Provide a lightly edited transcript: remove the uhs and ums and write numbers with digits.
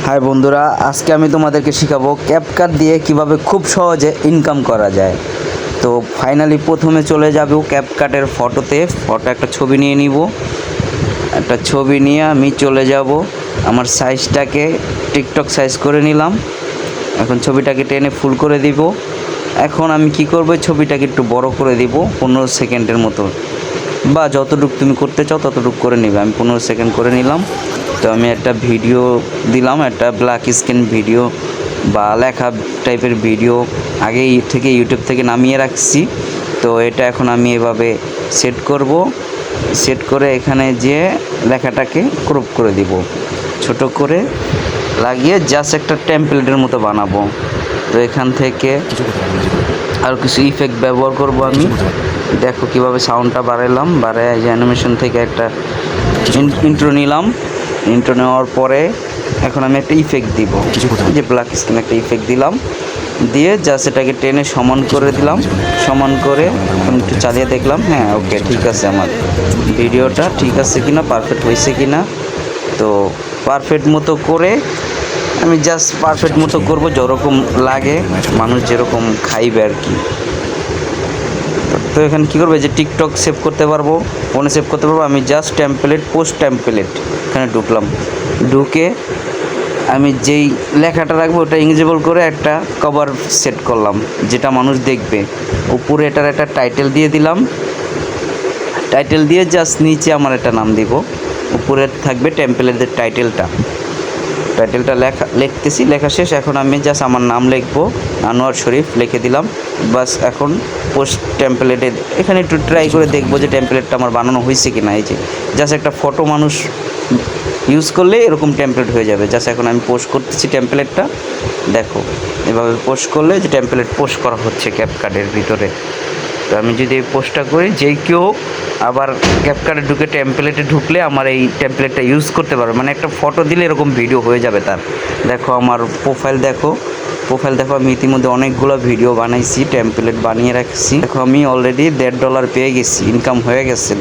High বন্ধুরা, আজকে আমি তোমাদেরকে শেখাবো ক্যাপকাট দিয়ে কিভাবে খুব সহজে ইনকাম করা যায়। তো ফাইনালি প্রথমে চলে যাব ক্যাপকাটের ফটো একটা ছবি নিয়ে নিব। একটা ছবি নিয়ে আমি চলে যাব, আমার সাইজটাকে টিকটক সাইজ করে নিলাম। এখন ছবিটাকে টেনে ফুল করে দিব। এখন আমি কি করব, ছবিটাকে একটু বড় করে দিব 15 সেকেন্ডের মতো, বা যতটুকু তুমি করতে চাও ততটুকু করে নিবে। আমি 15 সেকেন্ড করে নিলাম। তো আমি একটা ভিডিও দিলাম, একটা ব্ল্যাক স্ক্রিন ভিডিও বা লেখা টাইপের ভিডিও আগে থেকে ইউটিউব থেকে নামিয়ে রাখছি। তো এটা এখন আমি এভাবে সেট করব। সেট করে এখানে যে লেখাটাকে ক্রপ করে দিব, ছোট করে লাগিয়ে জাস্ট একটা টেমপ্লেটের মতো বানাবো। তো এখান থেকে আর কিছু ইফেক্ট ব্যবহার করব আমি। দেখো কিভাবে সাউন্ডটা বাড়াইলাম, বাড়ায় যে অ্যানিমেশন থেকে একটা ইন্ট্রো নিলাম। ইন্ট্রো নেওয়ার পরে এখন আমি একটা ইফেক্ট দিব, যে ব্ল্যাক স্ক্রিন একটা ইফেক্ট দিলাম, দিয়ে জাস্ট এটাকে টেনে সমান করে দিলাম। সমান করে এখন একটু চালিয়ে দেখলাম, হ্যাঁ ওকে ঠিক আছে, আমার ভিডিওটা ঠিক আছে কিনা, পারফেক্ট হয়েছে কিনা। তো পারফেক্ট মতো করে আমি জাস্ট পারফেক্ট মতো করব, যেরকম লাগে মানুষ যেরকম খাইবে আর কি। তো এখানে কী করবে, যে টিকটক সেভ করতে পারবো, ফোনে সেভ করতে পারবো। আমি জাস্ট টেমপ্লেট, পোস্ট টেমপ্লেট এখানে ঢুকলাম। ঢুকে আমি যেই লেখাটা রাখবো ওটা ইংরেজিবল করে একটা কভার সেট করলাম, যেটা মানুষ দেখবে। উপরে এটার একটা টাইটেল দিয়ে দিলাম। টাইটেল দিয়ে জাস্ট নিচে আমার একটা নাম দিব। উপরে থাকবে টেমপ্লেটের টাইটেলটা লিখতেছি, লেখা শেষ। এখন আমি জাস্ট আমার নাম লিখবো, আনোয়ার শরীফ লিখে দিলাম। বাস এখন পোস্ট টেমপ্লেটে এখানে একটু ট্রাই করে দেখবো যে টেমপ্লেটটা আমার বানানো হয়েছে কি না। এই যে জাস্ট একটা ফটো মানুষ ইউজ করলে এরকম টেমপ্লেট হয়ে যাবে। জাস্ট এখন আমি পোস্ট করতেছি টেমপ্লেটটা, দেখো এভাবে পোস্ট করলে যে টেমপ্লেট পোস্ট করা হচ্ছে ক্যাপকাটের ভিতরে। তো আমি যদি এই পোস্টটা করি, যে কেউ আবার ক্যাপকাটে ঢুকে টেমপ্লেটে ঢুকলে আমার এই টেমপ্লেটটা ইউজ করতে পারবে, মানে একটা ফটো দিলে এরকম ভিডিও হয়ে যাবে তার। দেখো আমার প্রোফাইল দেখো, আমি ইতিমধ্যে অনেকগুলো ভিডিও বানাইছি, টেমপ্লেট বানিয়ে রাখছি। দেখো আমি অলরেডি $1.5 পেয়ে গেছি, ইনকাম হয়ে গেছে।